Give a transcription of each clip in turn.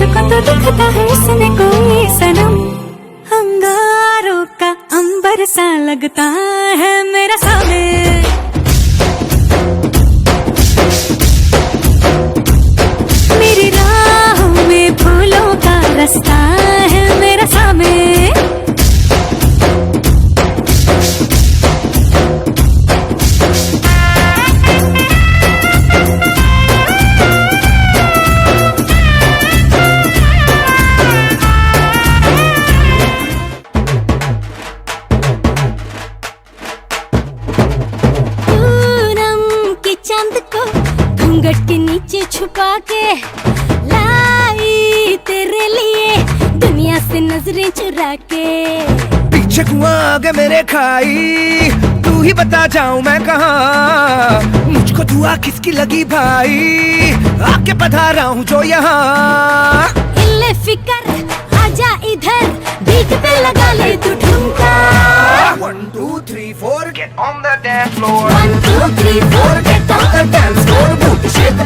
मुझको तो दिखता है इसमें कोई सनम। अंगारों का अंबर सा लगता है मेरा सामे। मेरी राहों में फूलों का रास्ता है मेरा सामे। घूंघट के नीचे छुपा के लाई तेरे लिए दुनिया से नजरें चुरा के। पीछे कुआं आगे मेरे खाई, तू ही बता जाऊं मैं कहाँ। मुझको दुआ किसकी लगी भाई, आके पधारा हूँ जो यहाँ। इल्ले फिकर आजा इधर, बीट पे लगा ले तू ठुमका। 1 2 3 4 get on the dance floor। 1 2 3 4 get on the dance floor। Booty shake,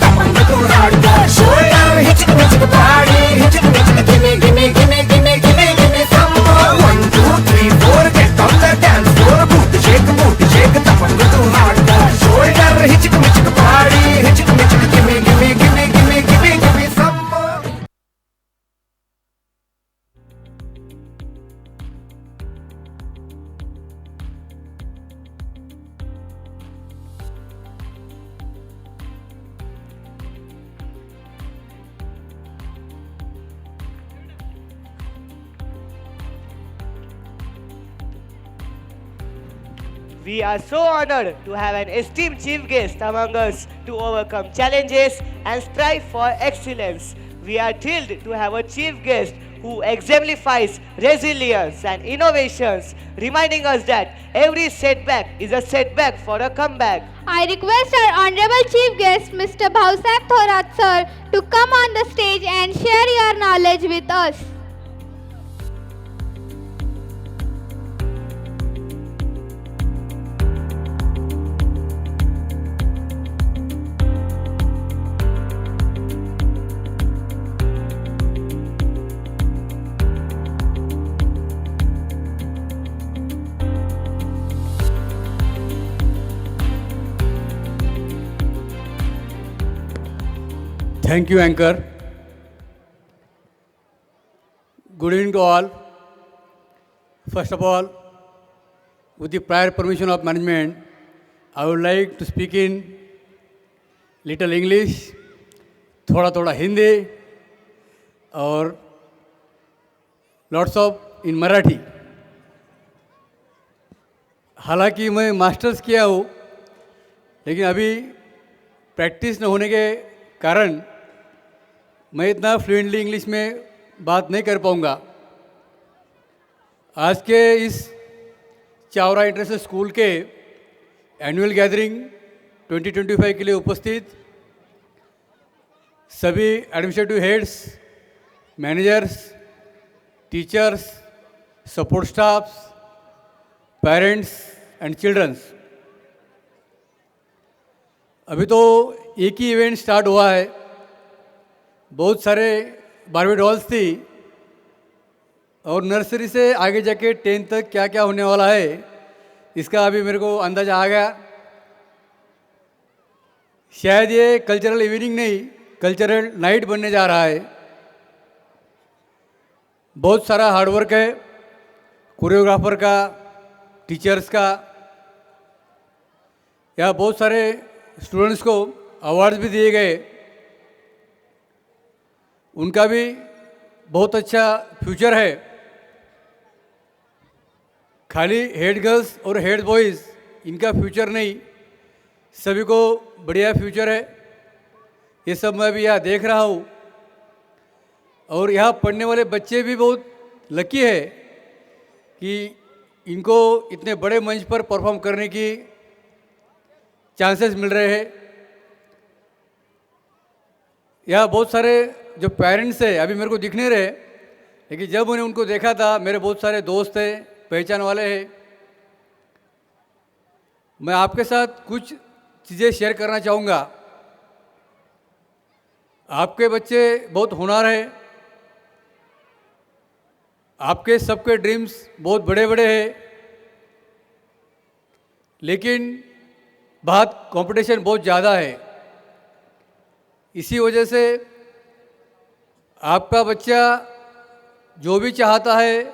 tapanga to hardcore shoulder, hit the body, hit the gimme, gimme, gimme, gimme, gimme, gimme some more। 1 2 3 4 get on the dance floor। Booty shake, tapanga to hardcore shoulder, hit the body, hit the gimme, gimme, gimme, gimme, gimme, gimme some more। We are so honored to have an esteemed chief guest among us to overcome challenges and strive for excellence. We are thrilled to have a chief guest who exemplifies resilience and innovations, reminding us that every setback is a setback for a comeback. I request our honorable chief guest, Mr. Bhausab Thorat sir, to come on the stage and share your knowledge with us. Thank you, Anchor. Good evening to all. First of all, with the prior permission of management, I would like to speak in little English, थोड़ा हिंदी और lots of in Marathi. हालांकि मैं masters किया हूँ, लेकिन अभी practice न होने के कारण मैं इतना फ्लुएंटली इंग्लिश में बात नहीं कर पाऊँगा। आज के इस चावरा इंटरनेशनल स्कूल के एनुअल गैदरिंग 2025 के लिए उपस्थित सभी administrative heads, managers, teachers, support staffs, parents and childrens, अभी तो एक ही इवेंट स्टार्ट हुआ है। बहुत सारे बारबी डॉल्स थी और नर्सरी से आगे जाके 10th तक क्या क्या होने वाला है इसका अभी मेरे को अंदाज़ा आ गया। शायद ये कल्चरल इवनिंग नहीं, कल्चरल नाइट बनने जा रहा है। बहुत सारा हार्डवर्क है कोरियोग्राफर का, टीचर्स का। यहाँ बहुत सारे स्टूडेंट्स को अवार्ड्स भी दिए गए। उनका भी बहुत अच्छा फ्यूचर है। खाली हेड गर्ल्स और हेड बॉयज़ इनका फ्यूचर नहीं, सभी को बढ़िया फ्यूचर है। ये सब मैं भी यहाँ देख रहा हूँ और यहाँ पढ़ने वाले बच्चे भी बहुत लकी है कि इनको इतने बड़े मंच पर परफॉर्म करने की चांसेस मिल रहे हैं। यहाँ बहुत सारे जो पेरेंट्स हैं अभी मेरे को दिख नहीं रहे, लेकिन जब मैंने उनको देखा था, मेरे बहुत सारे दोस्त हैं, पहचान वाले हैं। मैं आपके साथ कुछ चीज़ें शेयर करना चाहूँगा। आपके बच्चे बहुत होनहार हैं, आपके सबके ड्रीम्स बहुत बड़े बड़े हैं, लेकिन बात कंपटीशन बहुत ज़्यादा है। इसी वजह से आपका बच्चा जो भी चाहता है,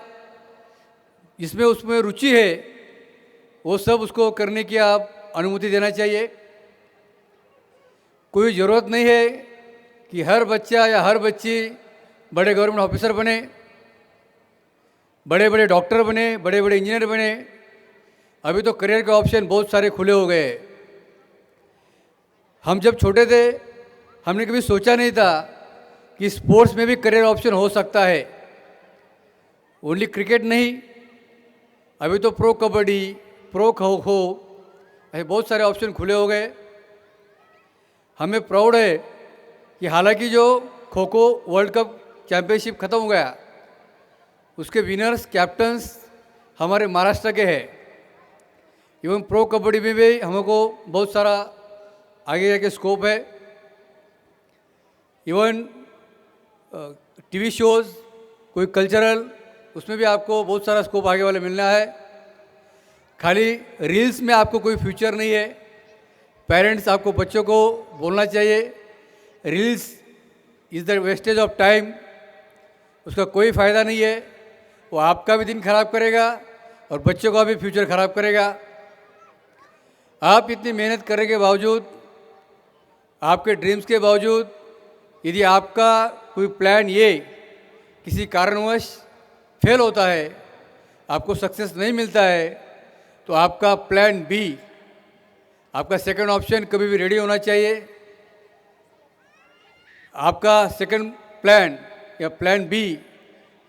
जिसमें उसमें रुचि है, वो सब उसको करने की आप अनुमति देना चाहिए। कोई ज़रूरत नहीं है कि हर बच्चा या हर बच्ची बड़े गवर्नमेंट ऑफिसर बने, बड़े बड़े डॉक्टर बने, बड़े बड़े इंजीनियर बने। अभी तो करियर के ऑप्शन बहुत सारे खुले हो गए। हम जब छोटे थे, हमने कभी सोचा नहीं था कि स्पोर्ट्स में भी करियर ऑप्शन हो सकता है। ओनली क्रिकेट नहीं, अभी तो प्रो कबड्डी, प्रो खो खो, ऐसे बहुत सारे ऑप्शन खुले हो गए। हमें प्राउड है कि हालांकि जो kho kho world cup championship ख़त्म हो गया, उसके विनर्स, कैप्टन्स हमारे महाराष्ट्र के हैं। इवन प्रो कबड्डी में भी हमको बहुत सारा आगे जाके स्कोप है। इवन टीवी शोज़, कोई कल्चरल, उसमें भी आपको बहुत सारा स्कोप आगे वाले मिलना है। खाली रील्स में आपको कोई फ्यूचर नहीं है। पेरेंट्स आपको बच्चों को बोलना चाहिए, reels is the wastage of time, उसका कोई फ़ायदा नहीं है। वो आपका भी दिन खराब करेगा और बच्चों का भी फ्यूचर खराब करेगा। आप इतनी मेहनत करने के बावजूद, आपके ड्रीम्स के बावजूद, यदि आपका कोई प्लान ये किसी कारणवश फेल होता है, आपको सक्सेस नहीं मिलता है, तो आपका प्लान बी, आपका सेकंड ऑप्शन कभी भी रेडी होना चाहिए। आपका सेकंड प्लान या प्लान बी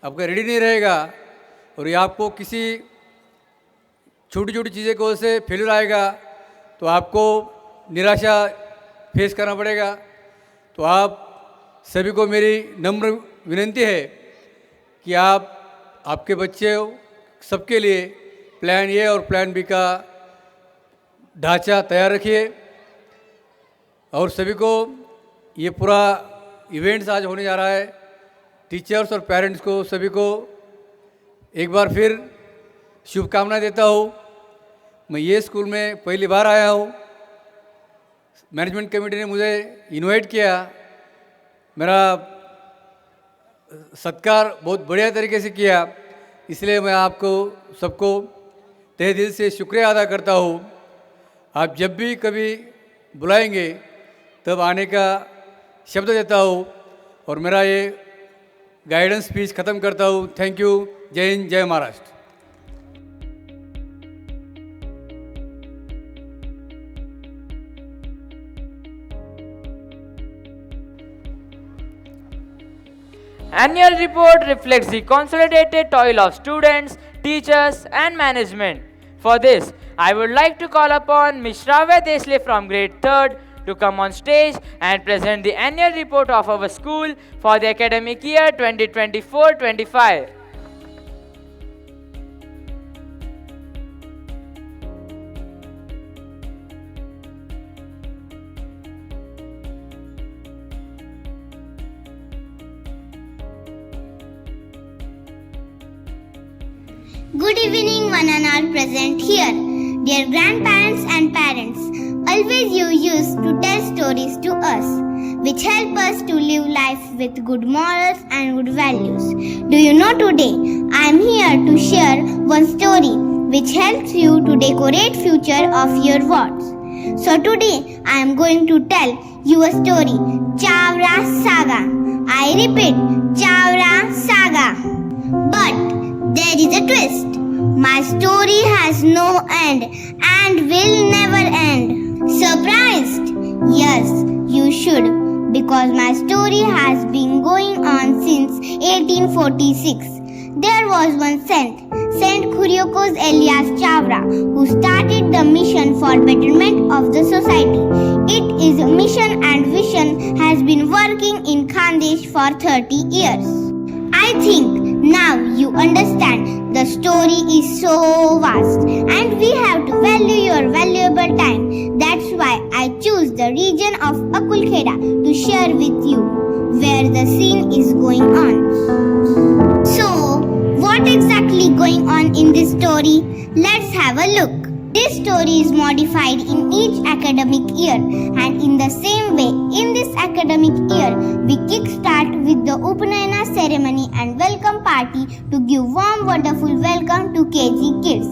आपका रेडी नहीं रहेगा और ये आपको किसी छोटी छोटी चीज़ें की वजह से फेलियर आएगा, तो आपको निराशा फेस करना पड़ेगा। तो आप सभी को मेरी नम्र विनती है कि आप आपके बच्चे सबके लिए प्लान ए और प्लान बी का ढांचा तैयार रखिए। और सभी को ये पूरा इवेंट्स आज होने जा रहा है, टीचर्स और पेरेंट्स को सभी को एक बार फिर शुभकामनाएं देता हूँ। मैं ये स्कूल में पहली बार आया हूँ, मैनेजमेंट कमेटी ने मुझे इनवाइट किया, मेरा सत्कार बहुत बढ़िया तरीके से किया, इसलिए मैं आपको सबको तहे दिल से शुक्रिया अदा करता हूँ। आप जब भी कभी बुलाएंगे तब आने का शब्द देता हूँ और मेरा ये गाइडेंस स्पीच ख़त्म करता हूँ। Thank you. जय हिंद, जय Maharashtra. Annual report reflects the consolidated toil of students, teachers and management. For this, I would like to call upon Ms. Shravya Desle from grade 3rd to come on stage and present the annual report of our school for the academic year 2024-25. Good evening, one and all present here. Dear grandparents and parents, always you used to tell stories to us, which help us to live life with good morals and good values. Do you know today, I am here to share one story which helps you to decorate future of your wards. So today, I am going to tell you a story, Chavra Saga. I repeat, Chavra Saga. But there is a twist. My story has no end and will never end. Surprised? Yes, you should, because my story has been going on since 1846. There was one Saint Kuryakos Elias Chavra, who started the mission for betterment of the society. It is a mission and vision has been working in Khandesh for 30 years. I think Now you understand the story is so vast and we have to value your valuable time. That's why I choose the region of Akulkheda to share with you where the scene is going on. So, what exactly going on in this story? Let's have a look. This story is modified in each academic year, and in the same way, in this academic year, we kickstart with the Upanayana ceremony and welcome party to give warm, wonderful welcome to KG kids.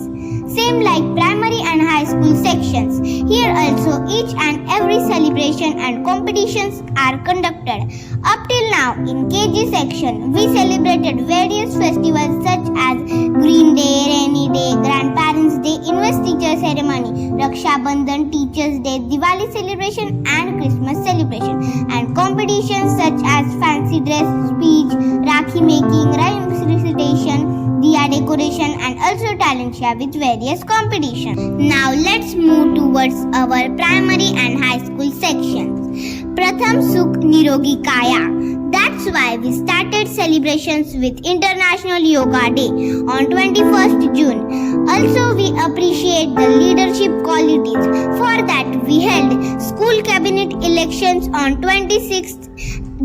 Same like primary and high school sections. Here also each and every celebration and competitions are conducted. Up till now in KG section, we celebrated various festivals such as Green Day, Rainy Day, Grandparents Day, Invest Teacher Ceremony, Raksha Bandhan, Teachers Day, Diwali celebration and Christmas celebration, and competitions such as fancy dress, speech, Rakhi making, rhymes recitation, diya decoration and also talent show with various competitions. Now let's move towards our primary and high school sections. Pratham Sukh Nirogi Kaya. That's why we started celebrations with International Yoga Day on 21st June. Also we appreciate the leadership qualities. For that we held school cabinet elections on 26th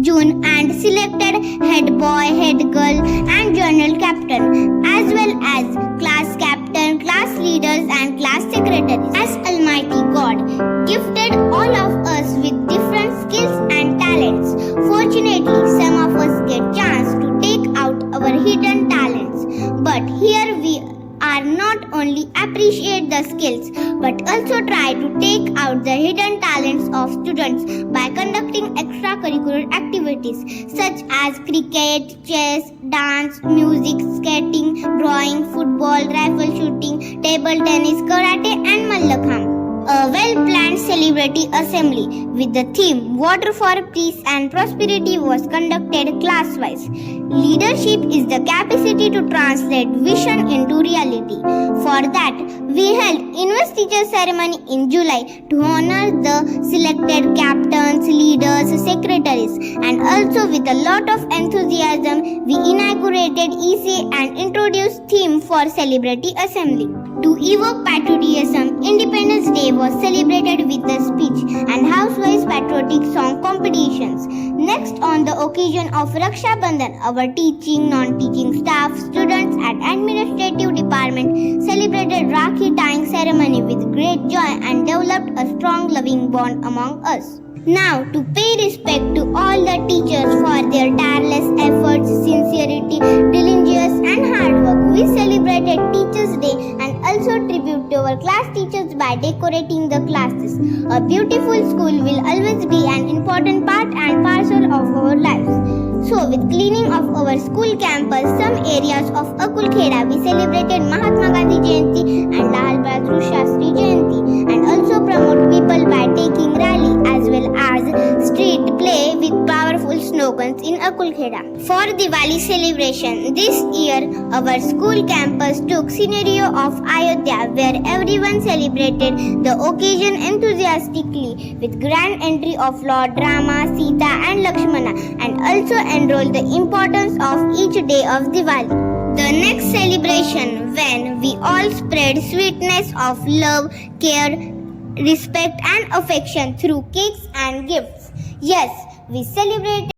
June and selected head boy, head girl and journal captain as well as class captain, class leaders and class secretaries. As Almighty God gifted all of us with different skills and talents. Fortunately, some of us get chance to take out our hidden talents. But here we are not only appreciate the skills but also try to take out the hidden talents of students by conducting extracurricular activities such as cricket, chess, dance, music, skating, drawing, football, rifle shooting, table tennis, karate and mallakhambh. A well-planned celebrity assembly with the theme Water for Peace and Prosperity was conducted class-wise. Leadership is the capacity to translate vision into reality. For that, we held Invest Teacher Ceremony in July to honor the selected captains, leaders, secretaries, and also with a lot of enthusiasm, we inaugurated ECA and introduced theme for celebrity assembly. To evoke patriotism, Independence Day was celebrated with the speech and housewise patriotic song competitions. Next, on the occasion of Raksha Bandhan, our teaching, non-teaching staff, students and administrative department celebrated Rakhi tying ceremony with great joy and developed a strong loving bond among us. Now, to pay respect to all the teachers for their tireless efforts, sincerity, diligence and hard work, we celebrated Teachers' Day and also tribute to our class teachers by decorating the classes. A beautiful school will always be an important part and parcel of our lives. So, with cleaning of our school campus, some areas of Akulkheda, we celebrated Mahatma Gandhi Jayanti and Lal Bahadur Shastri Jayanti and also promote people by taking rally as well as street play with powerful slogans in Akulkheda. For Diwali celebration, this year our school campus took scenario of Ayodhya where everyone celebrated the occasion enthusiastically with grand entry of Lord Rama, Sita and Lakshmana and also enrolled the importance of each day of Diwali. The next celebration when we all spread sweetness of love, care, respect and affection through cakes and gifts. Yes, we celebrate